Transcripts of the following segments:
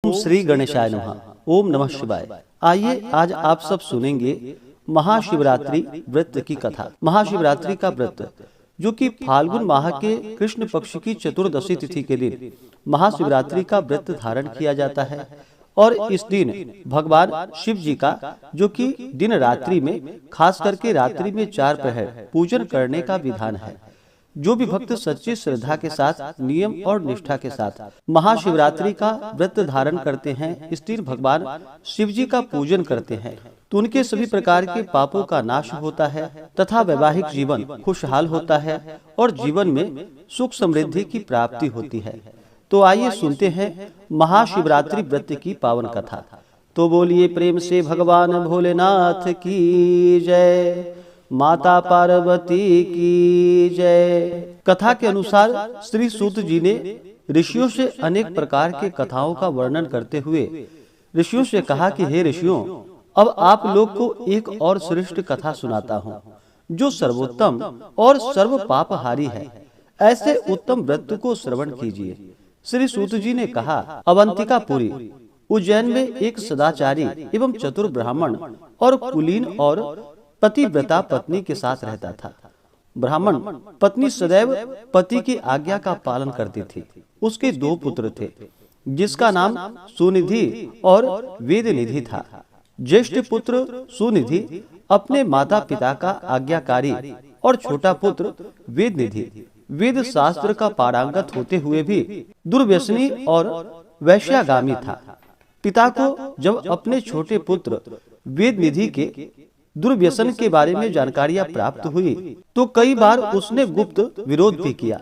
ओम श्री गणेशाय नमः। ओम नमः शिवाय। आइए आज आप सब सुनेंगे महाशिवरात्रि व्रत की कथा। महाशिवरात्रि का व्रत जो कि फाल्गुन माह के कृष्ण पक्ष की चतुर्दशी तिथि के दिन महाशिवरात्रि का व्रत धारण किया जाता है और इस दिन भगवान शिव जी का जो कि दिन रात्रि में खास करके रात्रि में 4 प्रहर पूजन करने का विधान है। जो भी भक्त सच्ची श्रद्धा के साथ नियम और निष्ठा के साथ महाशिवरात्रि का व्रत धारण करते हैं, इस दिन भगवान शिव जी का पूजन करते हैं तो उनके सभी प्रकार के पापों का नाश होता है तथा वैवाहिक जीवन खुशहाल होता है और जीवन में सुख समृद्धि की प्राप्ति होती है। तो आइए सुनते हैं महाशिवरात्रि व्रत की पावन कथा। तो बोलिए प्रेम से भगवान भोलेनाथ की जय, माता पार्वती की जय। कथा के अनुसार श्री सूत जी ने ऋषियों से अनेक प्रकार के कथाओं का वर्णन करते हुए ऋषियों से कहा कि हे ऋषियों, अब आप लोग को एक और श्रेष्ठ कथा सुनाता हूँ जो सर्वोत्तम और सर्व पापहारी है। ऐसे उत्तम व्रत को श्रवण कीजिए। श्री सूत जी ने कहा, अवंतिकापुरी उज्जैन में एक सदाचारी एवं चतुर ब्राह्मण और कुलीन और पतिव्रता पत्नी के साथ रहता था। ब्राह्मण पत्नी सदैव पति की आज्ञा का पालन करती थी। उसके 2 पुत्र थे जिसका नाम सुनिधि और वेदनिधि था। ज्येष्ठ पुत्र सुनिधि अपने माता पिता का आज्ञाकारी और छोटा पुत्र वेदनिधि वेद शास्त्र का पारंगत होते हुए भी दुर्व्यसनी और वैश्यागामी था। पिता को जब अपने छोटे पुत्र वेदनिधि के दुर्व्यसन के बारे में जानकारियां प्राप्त हुई तो कई बार उसने गुप्त विरोध भी किया,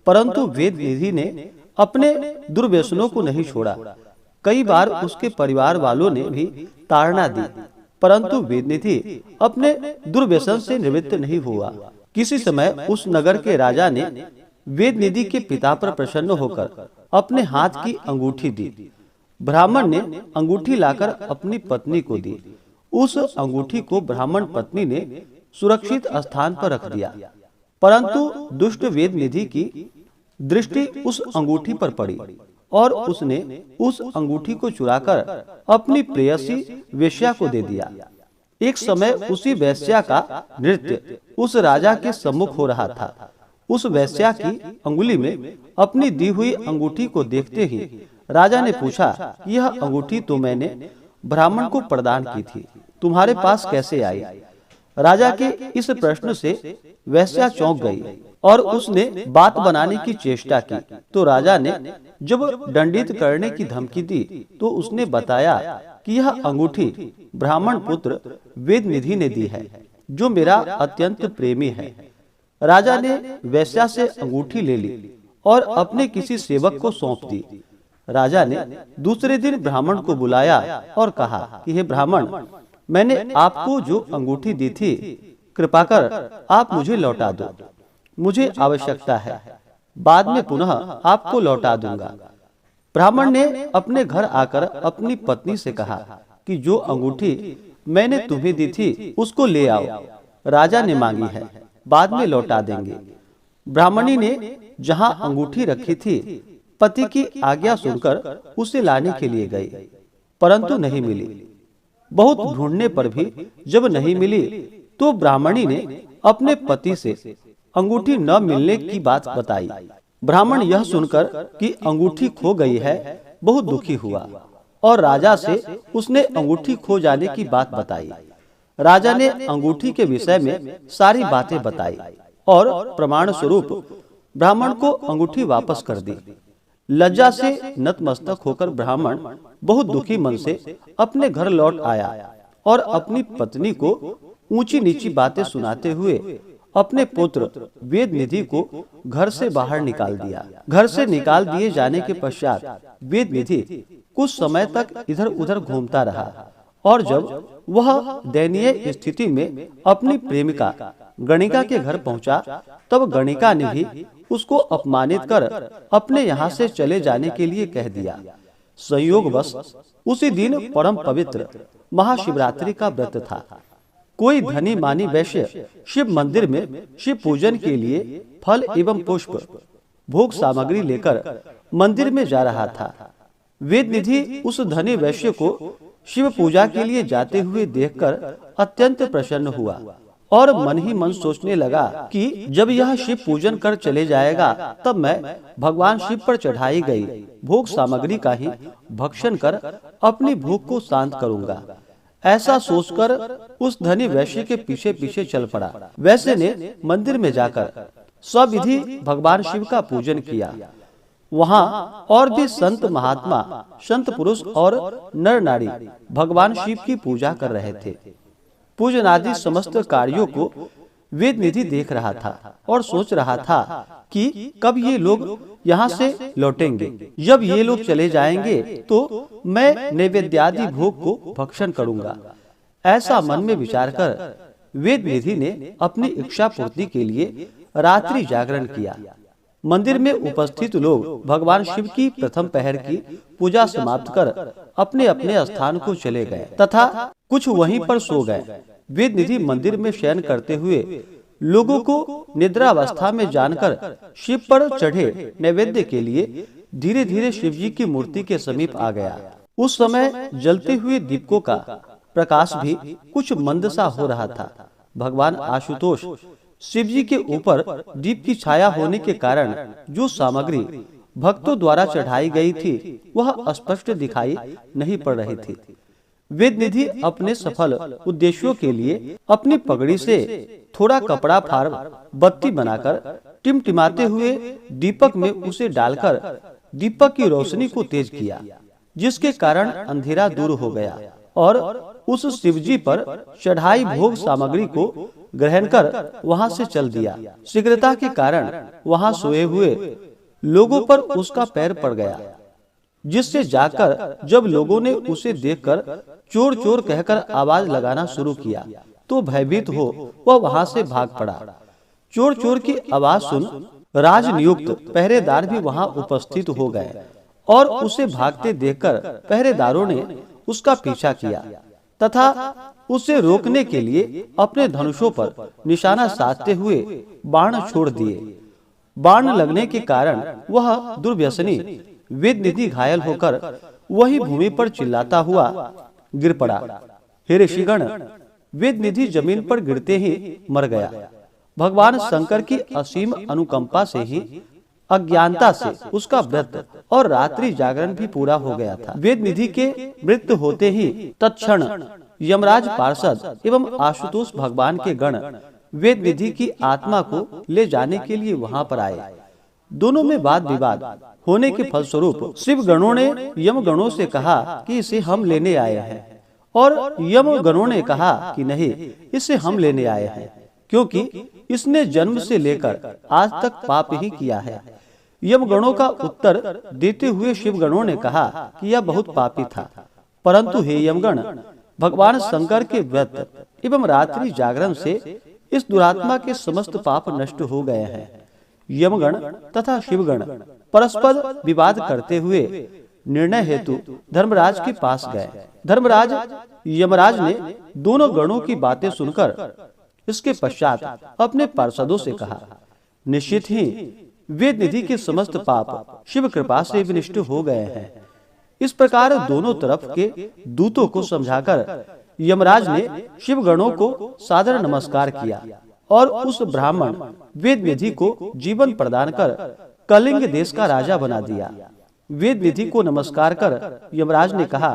परंतु वेदनिधि ने अपने दुर्व्यसनों को नहीं छोड़ा। कई बार उसके परिवार वालों ने भी ताड़ना दी, परंतु वेदनिधि अपने दुर्व्यसन से निवृत्त नहीं हुआ। किसी समय उस नगर के राजा ने वेदनिधि के पिता पर प्रसन्न होकर अपने हाथ की अंगूठी दी। ब्राह्मण ने अंगूठी लाकर अपनी पत्नी को दी। उस अंगूठी को ब्राह्मण पत्नी ने सुरक्षित स्थान पर रख दिया, परंतु दुष्ट वेदनिधि की दृष्टि उस अंगूठी पर पड़ी और उसने उस अंगूठी को चुराकर अपनी प्रेयसी वेश्या को दे दिया। एक समय उसी वेश्या का नृत्य उस राजा के सम्मुख हो रहा था। उस वेश्या की अंगुली में अपनी दी हुई अंगूठी को देखते ही राजा ने पूछा, यह अंगूठी तो मैंने ब्राह्मण को प्रदान की थी, तुम्हारे पास कैसे आई? राजा के इस प्रश्न से वेश्या चौंक गई और उसने बात बनाने की चेष्टा की। तो राजा ने जब दंडित करने की धमकी दी तो उसने बताया कि यह अंगूठी ब्राह्मण पुत्र वेदनिधि ने दी है, जो मेरा अत्यंत प्रेमी है। राजा ने वेश्या से अंगूठी ले ली और अपने किसी सेवक को सौंप दी। राजा ने दूसरे दिन ब्राह्मण को बुलाया और कहा कि हे ब्राह्मण, मैंने आपको जो अंगूठी दी थी, कृपा कर आप मुझे लौटा दो। मुझे आवश्यकता है, बाद में पुनः आपको लौटा दूंगा। ब्राह्मण ने अपने घर आकर अपनी पत्नी से कहा कि जो अंगूठी मैंने तुम्हें दी थी उसको ले आओ, राजा ने मांगी है, बाद में लौटा देंगे। ब्राह्मणी ने जहां अंगूठी रखी थी पति की आज्ञा सुनकर उसे लाने के लिए गई, परंतु नहीं मिली। बहुत ढूंढने पर भी जब नहीं मिली तो ब्राह्मणी ने अपने पति से अंगूठी न मिलने की बात बताई। ब्राह्मण यह सुनकर कि अंगूठी खो गई है बहुत दुखी हुआ और राजा से उसने अंगूठी खो जाने की बात बताई। राजा ने अंगूठी के विषय में सारी बातें बताई और प्रमाण स्वरूप ब्राह्मण को अंगूठी वापस कर दी। लज्जा से नतमस्तक होकर ब्राह्मण बहुत दुखी मन से अपने घर लौट आया और अपनी पत्नी को ऊंची नीची बातें सुनाते हुए अपने पुत्र वेदनिधि को घर से बाहर निकाल दिया। घर से निकाल दिए जाने के पश्चात वेदनिधि कुछ समय तक इधर उधर घूमता रहा और जब वह दयनीय स्थिति में अपनी प्रेमिका गणिका के घर पहुंचा तब गणिका ने भी उसको अपमानित कर अपने यहाँ से चले जाने के लिए कह दिया। संयोगवश उसी दिन परम पवित्र महाशिवरात्रि का व्रत था। कोई धनी मानी वैश्य शिव मंदिर में शिव पूजन के लिए फल एवं पुष्प भोग सामग्री लेकर मंदिर में जा रहा था। वेद निधि उस धनी वैश्य को शिव पूजा के लिए जाते हुए देखकर अत्यंत प्रसन्न हुआ और मन ही मन सोचने लगा कि जब यह शिव पूजन कर चले जाएगा तब मैं भगवान शिव पर चढ़ाई गई भोग सामग्री का ही भक्षण कर अपनी भूख को शांत करूंगा। ऐसा सोचकर उस धनी वैश्य के पीछे पीछे चल पड़ा। वैश्य ने मंदिर में जाकर सविधि भगवान शिव का पूजन किया। वहाँ और भी संत महात्मा, संत पुरुष और नर नारी भगवान शिव की पूजा कर रहे थे। पूजन आदि समस्त कार्यों को वेद निधि देख रहा था और सोच रहा था कि कब ये लोग यहाँ से लौटेंगे। जब ये लोग चले जाएंगे तो मैं नैवेद्यादि भोग को भक्षण करूंगा। ऐसा मन में विचार कर वेद निधि ने अपनी इच्छा पूर्ति के लिए रात्रि जागरण किया। मंदिर में उपस्थित लोग भगवान शिव की प्रथम पहर की पूजा समाप्त कर अपने अपने स्थान को चले गए तथा कुछ वहीं पर सो गए। वेद निधि मंदिर में शयन करते हुए लोगों को निद्रावस्था में जानकर शिव पर चढ़े नैवेद्य के लिए धीरे धीरे शिव जी की मूर्ति के समीप आ गया। उस समय जलते हुए दीपकों का प्रकाश भी कुछ मंद सा हो रहा था। भगवान आशुतोष शिव जी के ऊपर दीप की छाया होने के कारण जो सामग्री भक्तों द्वारा चढ़ाई गई थी वह स्पष्ट दिखाई नहीं पड़ रही थी। वेद निधि अपने सफल उद्देश्यों के लिए अपनी पगड़ी से थोड़ा कपड़ा फाड़ बत्ती बनाकर टिमटिमाते हुए दीपक में उसे डालकर दीपक की रोशनी को तेज किया, जिसके कारण अंधेरा दूर हो गया और उस शिवजी पर चढ़ाई भोग सामग्री को ग्रहण कर वहां से चल दिया। शीघ्रता के कारण वहां सोए हुए लोगों पर उसका पैर पड़ गया, जिससे जाकर जब लोगों ने उसे देखकर चोर चोर कहकर आवाज लगाना शुरू किया तो भयभीत हो वह वहां से भाग पड़ा। चोर चोर की आवाज सुन राजनियुक्त पहरेदार भी वहां उपस्थित हो गए और उसे भागते देखकर पहरेदारों ने उसका पीछा किया तथा उसे रोकने के लिए अपने धनुषों पर निशाना साधते हुए बाण छोड़ दिए। बाण लगने के कारण वह दुर्व्यसनी वेद निधि घायल होकर वही भूमि पर चिल्लाता हुआ गिर पड़ा। हे ऋषिगण, वेद निधि जमीन पर गिरते ही मर गया। भगवान शंकर की असीम अनुकंपा से ही अज्ञानता से उसका व्रत और रात्रि जागरण भी पूरा हो गया था। वेद निधि के मृत्यु होते ही तत्क्षण यमराज पार्षद एवं आशुतोष भगवान के गण वेद निधि की आत्मा को ले जाने के लिए वहां पर आए। दोनों में वाद विवाद होने के फलस्वरूप शिव गणों ने यम गणों से कहा कि इसे हम लेने आए हैं और यम गणों ने कहा कि नहीं, इसे हम लेने आए हैं, क्योंकि इसने जन्म से लेकर आज तक पाप ही किया है। यम गणों का उत्तर देते हुए शिव गणों ने कहा कि यह बहुत पापी था, परंतु हे यमगण, भगवान शंकर के व्रत एवं रात्रि जागरण से इस दुरात्मा के समस्त पाप नष्ट हो गए हैं। यमगण तथा शिवगण परस्पर विवाद करते हुए निर्णय हेतु धर्मराज के पास गए। धर्मराज यमराज ने दोनों गणों की बातें सुनकर इसके पश्चात अपने पार्षदों से कहा, निश्चित ही वेद निधि के समस्त पाप शिव कृपा से विनष्ट हो गए हैं। इस प्रकार दोनों तरफ के दूतों को समझाकर यमराज ने शिव गणों को सादर नमस्कार किया और उस ब्राह्मण वेद निधि को जीवन प्रदान कर कलिंग देश का राजा बना दिया। वेद निधि को नमस्कार कर यमराज ने कहा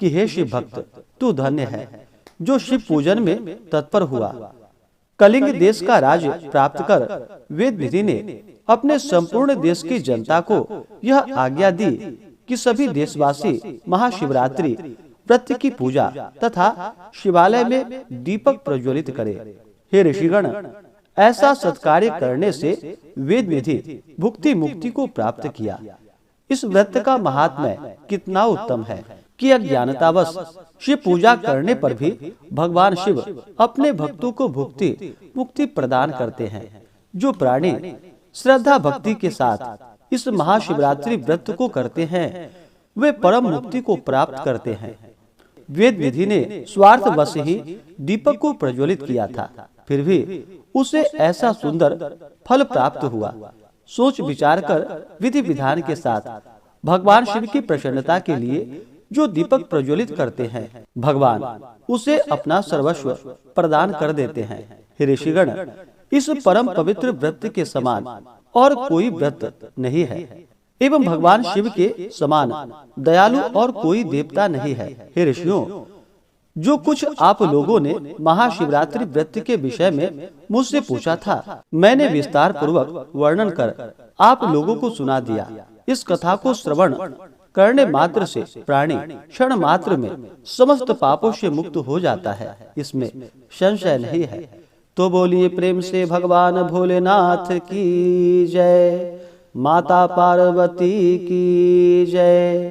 कि हे शिव भक्त, तू धन्य है जो शिव पूजन में तत्पर हुआ। कलिंग देश का राज प्राप्त कर वेद निधि ने अपने संपूर्ण देश की जनता को यह आज्ञा दी कि सभी देशवासी महाशिवरात्रि व्रत की पूजा तथा शिवालय में दीपक प्रज्वलित करे। हे ऋषिगण, ऐसा सत्कार्य करने से वेद निधि भुक्ति मुक्ति को प्राप्त किया। इस व्रत का महात्म्य कितना उत्तम है कि अज्ञानतावश शिव पूजा करने पर भी भगवान शिव अपने भक्तों को भुक्ति मुक्ति प्रदान करते हैं। जो प्राणी श्रद्धा भक्ति के साथ इस महाशिवरात्रि व्रत को करते हैं वे परम मुक्ति को प्राप्त करते हैं। वेद निधि ने स्वार्थवश ही दीपक को प्रज्वलित किया था, फिर भी उसे ऐसा सुंदर फल प्राप्त हुआ। सोच विचार कर विधि विधान के साथ भगवान शिव की प्रसन्नता के लिए जो दीपक प्रज्वलित करते हैं, भगवान उसे अपना सर्वस्व प्रदान कर देते हैं। हे ऋषिगण, इस परम पवित्र व्रत के समान और कोई व्रत नहीं है एवं भगवान शिव के समान दयालु और कोई देवता नहीं है। हे ऋषियों, जो कुछ आप लोगों ने महाशिवरात्रि व्रत के विषय में मुझसे पूछा था, मैंने विस्तार पूर्वक वर्णन कर आप लोगों को सुना दिया। इस कथा को श्रवण करने मात्र से प्राणी क्षण मात्र में समस्त पापों से मुक्त हो जाता है, इसमें संशय नहीं है। तो बोलिए प्रेम से भगवान भोलेनाथ की जय, माता पार्वती की जय।